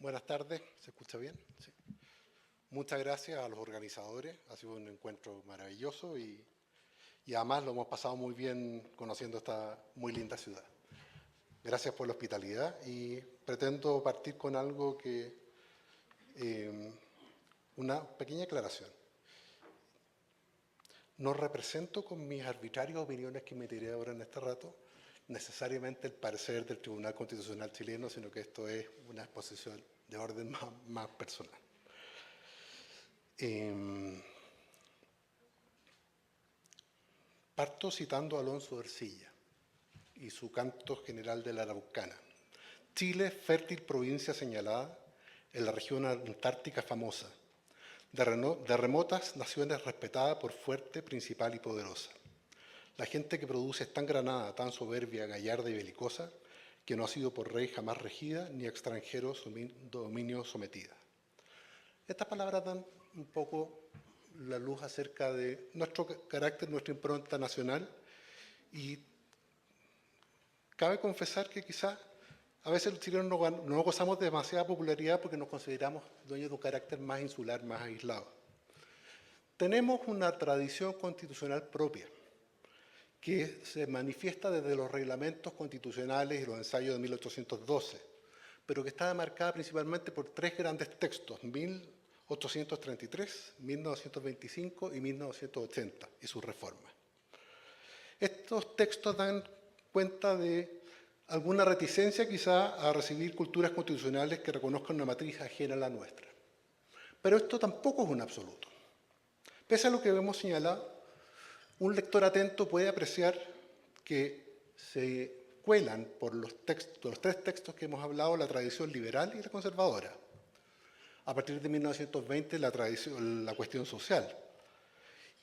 Buenas tardes, ¿se escucha bien? Sí. Muchas gracias a los organizadores, ha sido un encuentro maravilloso y además lo hemos pasado muy bien conociendo esta muy linda ciudad. Gracias por la hospitalidad y pretendo partir con algo una pequeña aclaración. No represento con mis arbitrarias opiniones que emitiré ahora en este rato necesariamente el parecer del Tribunal Constitucional chileno, sino que esto es una exposición de orden más personal. Parto citando a Alonso Ercilla y su canto general de la Araucana. Chile, fértil provincia señalada en la región antártica famosa, de remotas naciones respetada por fuerte, principal y poderosa. La gente que produce es tan granada, tan soberbia, gallarda y belicosa, que no ha sido por rey jamás regida, ni extranjero dominio sometida. Estas palabras dan un poco la luz acerca de nuestro carácter, nuestra impronta nacional, y cabe confesar que quizás a veces los chilenos no gozamos de demasiada popularidad porque nos consideramos dueños de un carácter más insular, más aislado. Tenemos una tradición constitucional propia que se manifiesta desde los reglamentos constitucionales y los ensayos de 1812, pero que está marcada principalmente por tres grandes textos, 1833, 1925 y 1980, y sus reformas. Estos textos dan cuenta de alguna reticencia quizá a recibir culturas constitucionales que reconozcan una matriz ajena a la nuestra. Pero esto tampoco es un absoluto. Pese a lo que hemos señalado, un lector atento puede apreciar que se cuelan por los tres textos que hemos hablado la tradición liberal y la conservadora. A partir de 1920 la cuestión social.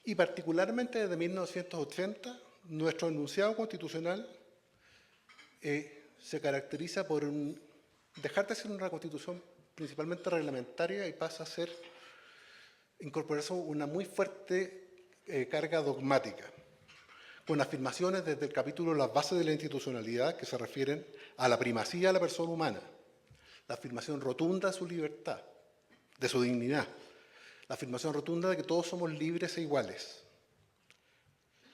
Y particularmente desde 1980, nuestro enunciado constitucional se caracteriza por dejar de ser una constitución principalmente reglamentaria y pasa a incorporarse una muy fuerte carga dogmática, con afirmaciones desde el capítulo Las bases de la institucionalidad que se refieren a la primacía de la persona humana, la afirmación rotunda de su libertad, de su dignidad, la afirmación rotunda de que todos somos libres e iguales,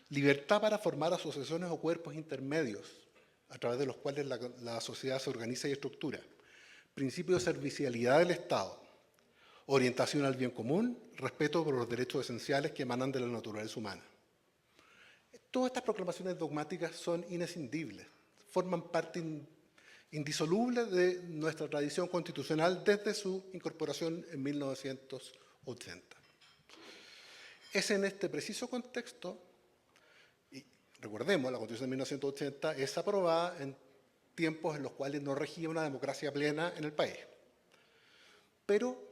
libertad para formar asociaciones o cuerpos intermedios a través de los cuales la sociedad se organiza y estructura, principio de servicialidad del Estado, orientación al bien común, respeto por los derechos esenciales que emanan de la naturaleza humana. Todas estas proclamaciones dogmáticas son inescindibles, forman parte indisoluble de nuestra tradición constitucional desde su incorporación en 1980. Es en este preciso contexto, y recordemos, la Constitución de 1980 es aprobada en tiempos en los cuales no regía una democracia plena en el país. Pero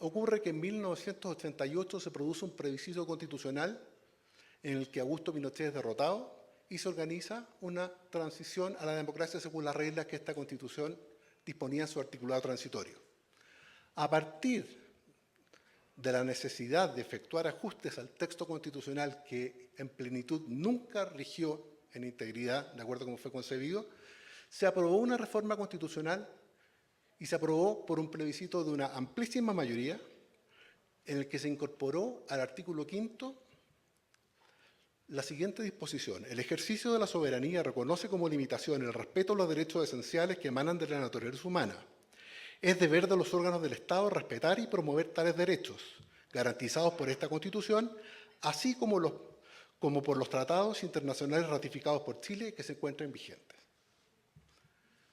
ocurre que en 1988 se produce un plebiscito constitucional en el que Augusto Pinochet es derrotado y se organiza una transición a la democracia según las reglas que esta Constitución disponía en su articulado transitorio. A partir de la necesidad de efectuar ajustes al texto constitucional que en plenitud nunca rigió en integridad, de acuerdo a cómo fue concebido, se aprobó una reforma constitucional y se aprobó por un plebiscito de una amplísima mayoría en el que se incorporó al artículo 5º la siguiente disposición: el ejercicio de la soberanía reconoce como limitación el respeto a los derechos esenciales que emanan de la naturaleza humana. Es deber de los órganos del Estado respetar y promover tales derechos, garantizados por esta Constitución, así como por los tratados internacionales ratificados por Chile que se encuentran vigentes.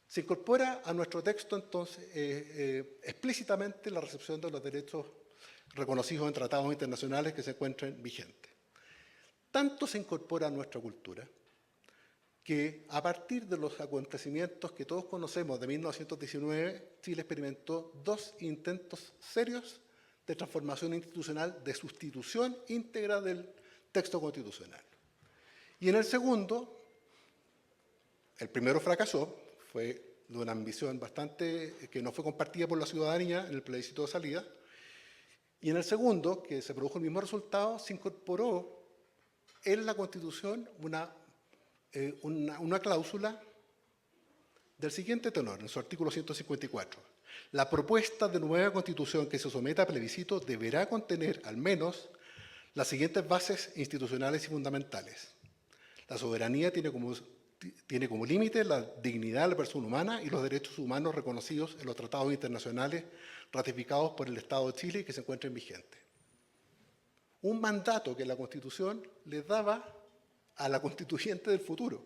Se incorpora a nuestro texto, entonces, explícitamente la recepción de los derechos reconocidos en tratados internacionales que se encuentran vigentes. Tanto se incorpora a nuestra cultura que a partir de los acontecimientos que todos conocemos de 1919, Chile experimentó dos intentos serios de transformación institucional, de sustitución íntegra del texto constitucional. Y en el segundo, el primero fracasó, fue de una ambición que no fue compartida por la ciudadanía en el plebiscito de salida, y en el segundo, que se produjo el mismo resultado, se incorporó en la Constitución una cláusula del siguiente tenor, en su artículo 154. La propuesta de nueva Constitución que se someta a plebiscito deberá contener al menos las siguientes bases institucionales y fundamentales. La soberanía tiene como límite la dignidad de la persona humana y los derechos humanos reconocidos en los tratados internacionales ratificados por el Estado de Chile y que se encuentren vigentes. Un mandato que la Constitución le daba a la constituyente del futuro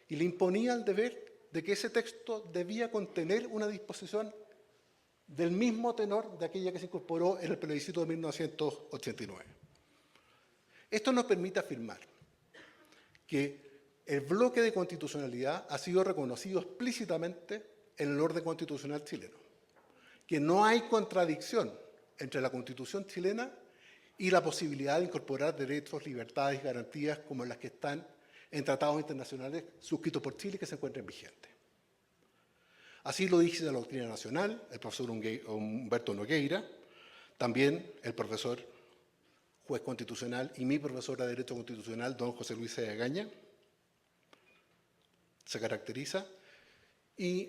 y le imponía el deber de que ese texto debía contener una disposición del mismo tenor de aquella que se incorporó en el plebiscito de 1989. Esto nos permite afirmar que el bloque de constitucionalidad ha sido reconocido explícitamente en el orden constitucional chileno, que no hay contradicción entre la Constitución chilena y la posibilidad de incorporar derechos, libertades y garantías como las que están en tratados internacionales suscritos por Chile que se encuentran vigentes. Así lo dice la doctrina nacional, el profesor Humberto Nogueira, también el profesor juez constitucional y mi profesor de Derecho Constitucional, don José Luis Egaña, se caracteriza y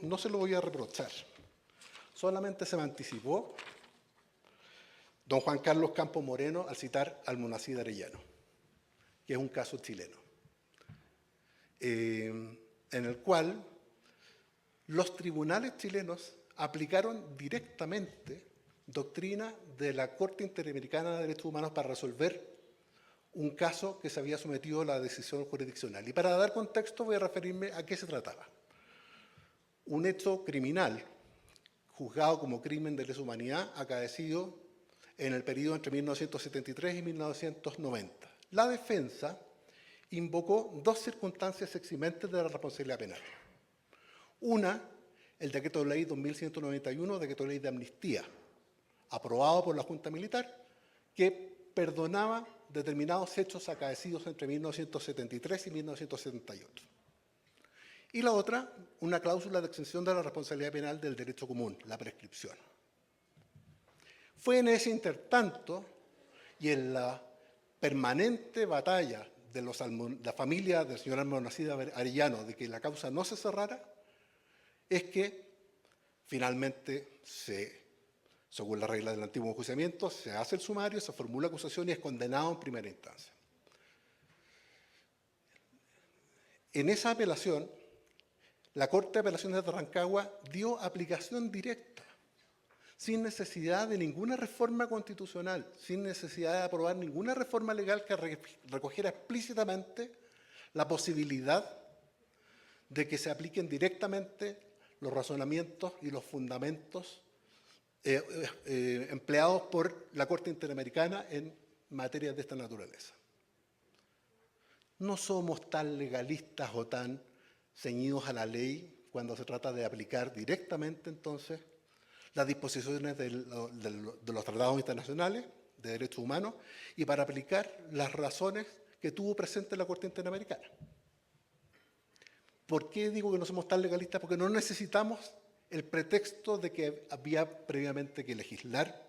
no se lo voy a reprochar, solamente se me anticipó don Juan Carlos Campos Moreno al citar al Monacid Arellano, que es un caso chileno, en el cual los tribunales chilenos aplicaron directamente doctrina de la Corte Interamericana de Derechos Humanos para resolver un caso que se había sometido a la decisión jurisdiccional. Y para dar contexto voy a referirme a qué se trataba. Un hecho criminal juzgado como crimen de lesa humanidad acaecido en el periodo entre 1973 y 1990. La defensa invocó dos circunstancias eximentes de la responsabilidad penal. Una, el decreto de ley 2191, decreto de ley de amnistía, aprobado por la Junta Militar, que perdonaba determinados hechos acaecidos entre 1973 y 1978. Y la otra, una cláusula de exención de la responsabilidad penal del derecho común, la prescripción. Fue en ese intertanto y en la permanente batalla de la familia del señor Monacid Arellano de que la causa no se cerrara, es que finalmente según la regla del antiguo enjuiciamiento, se hace el sumario, se formula acusación y es condenado en primera instancia. En esa apelación, la Corte de Apelaciones de Rancagua dio aplicación directa, sin necesidad de ninguna reforma constitucional, sin necesidad de aprobar ninguna reforma legal que recogiera explícitamente la posibilidad de que se apliquen directamente los razonamientos y los fundamentos empleados por la Corte Interamericana en materias de esta naturaleza. No somos tan legalistas o tan ceñidos a la ley cuando se trata de aplicar directamente, entonces, las disposiciones de los tratados internacionales de derechos humanos y para aplicar las razones que tuvo presente la Corte Interamericana. ¿Por qué digo que no somos tan legalistas? Porque no necesitamos el pretexto de que había previamente que legislar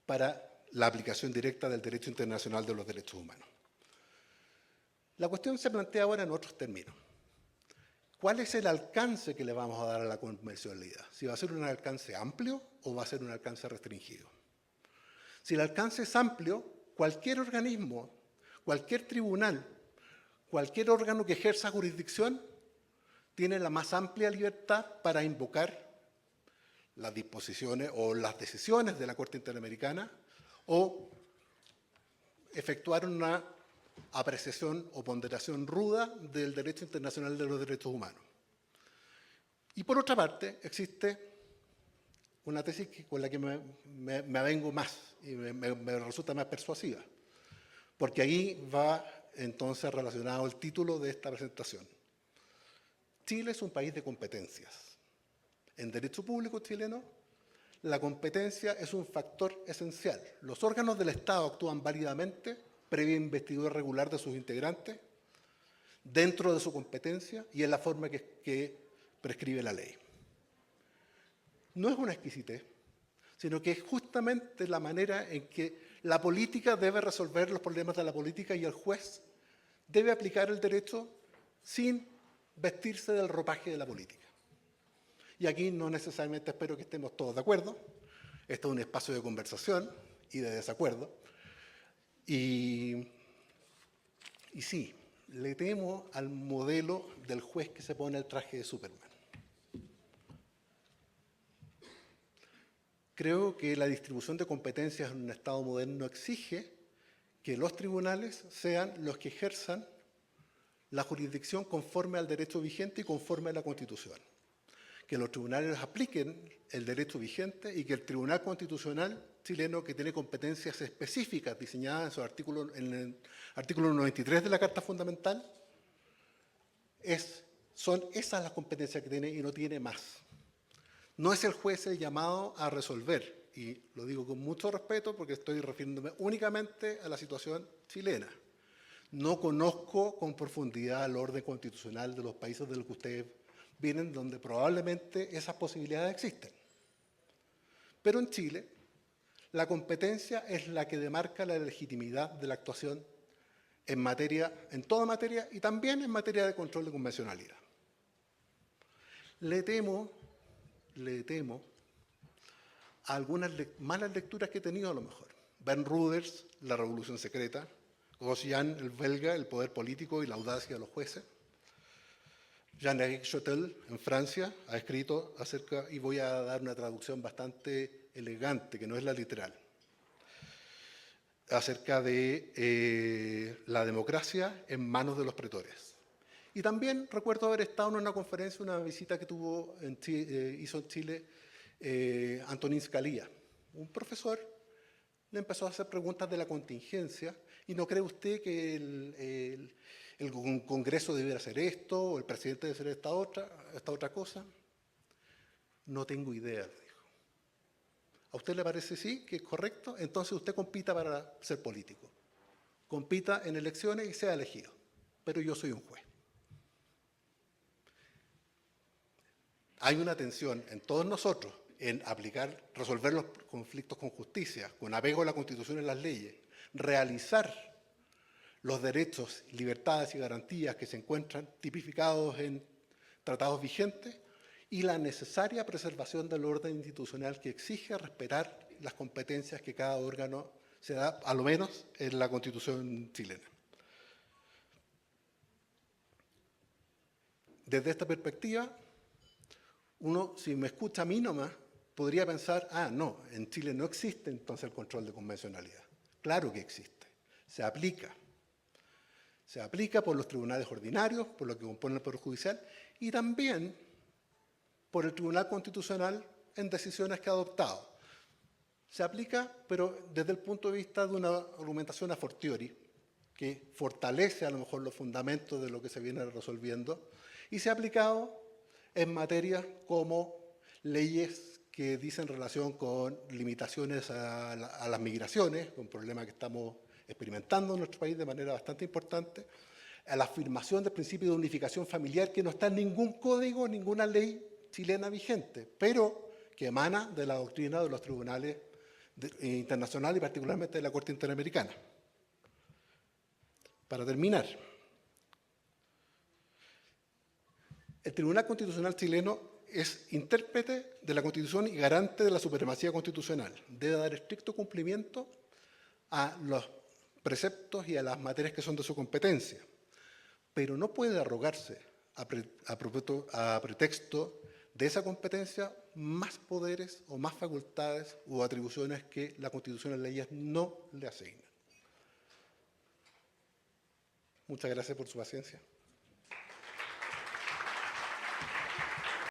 para la aplicación directa del derecho internacional de los derechos humanos. La cuestión se plantea ahora en otros términos. ¿Cuál es el alcance que le vamos a dar a la convencionalidad? ¿Si va a ser un alcance amplio o va a ser un alcance restringido? Si el alcance es amplio, cualquier organismo, cualquier tribunal, cualquier órgano que ejerza jurisdicción tiene la más amplia libertad para invocar las disposiciones o las decisiones de la Corte Interamericana o efectuar una apreciación o ponderación ruda del derecho internacional de los derechos humanos. Y por otra parte, existe una tesis con la que me avengo más y me resulta más persuasiva, porque ahí va entonces relacionado el título de esta presentación. Chile es un país de competencias. En derecho público chileno, la competencia es un factor esencial. Los órganos del Estado actúan válidamente, previa investidura regular de sus integrantes, dentro de su competencia y en la forma que prescribe la ley. No es una exquisitez, sino que es justamente la manera en que la política debe resolver los problemas de la política y el juez debe aplicar el derecho sin vestirse del ropaje de la política. Y aquí no necesariamente espero que estemos todos de acuerdo. Esto es un espacio de conversación y de desacuerdo. Y sí, le temo al modelo del juez que se pone el traje de Superman. Creo que la distribución de competencias en un Estado moderno exige que los tribunales sean los que ejerzan la jurisdicción conforme al derecho vigente y conforme a la Constitución. Que los tribunales apliquen el derecho vigente y que el Tribunal Constitucional chileno, que tiene competencias específicas diseñadas en el artículo 93 de la Carta Fundamental, son esas las competencias que tiene y no tiene más. No es el juez el llamado a resolver, y lo digo con mucho respeto porque estoy refiriéndome únicamente a la situación chilena. No conozco con profundidad el orden constitucional de los países de los que ustedes vienen, donde probablemente esas posibilidades existen. Pero en Chile, la competencia es la que demarca la legitimidad de la actuación en toda materia y también en materia de control de convencionalidad. Le temo a algunas malas lecturas que he tenido a lo mejor. Ben Ruders, La Revolución Secreta, Grosjean, el belga, El poder político y la audacia de los jueces. Jean-Éric Chotel, en Francia, ha escrito acerca, y voy a dar una traducción bastante elegante, que no es la literal, acerca de la democracia en manos de los pretores. Y también recuerdo haber estado en una conferencia, una visita que hizo en Chile Antonín Scalia. Un profesor le empezó a hacer preguntas de la contingencia. ¿Y no cree usted que el Congreso debiera hacer esto o el presidente debe hacer esta otra cosa? No tengo idea, dijo. ¿A usted le parece sí, que es correcto? Entonces usted compita para ser político. Compita en elecciones y sea elegido. Pero yo soy un juez. Hay una tensión en todos nosotros en resolver los conflictos con justicia, con apego a la Constitución y las leyes, realizar los derechos, libertades y garantías que se encuentran tipificados en tratados vigentes y la necesaria preservación del orden institucional que exige respetar las competencias que cada órgano se da, a lo menos en la Constitución chilena. Desde esta perspectiva, uno, si me escucha a mí nomás, podría pensar, no, en Chile no existe entonces el control de convencionalidad. Claro que existe, se aplica. Se aplica por los tribunales ordinarios, por lo que compone el Poder Judicial, y también por el Tribunal Constitucional en decisiones que ha adoptado. Se aplica, pero desde el punto de vista de una argumentación a fortiori, que fortalece a lo mejor los fundamentos de lo que se viene resolviendo, y se ha aplicado en materias como leyes que dicen relación con limitaciones a las migraciones, un problema que estamos experimentando en nuestro país de manera bastante importante, a la afirmación del principio de unificación familiar que no está en ningún código, ninguna ley chilena vigente, pero que emana de la doctrina de los tribunales internacionales y particularmente de la Corte Interamericana. Para terminar, el Tribunal Constitucional chileno es intérprete de la Constitución y garante de la supremacía constitucional. Debe dar estricto cumplimiento a los preceptos y a las materias que son de su competencia, pero no puede arrogarse a pretexto de esa competencia más poderes o más facultades o atribuciones que la Constitución y las leyes no le asignan. Muchas gracias por su paciencia.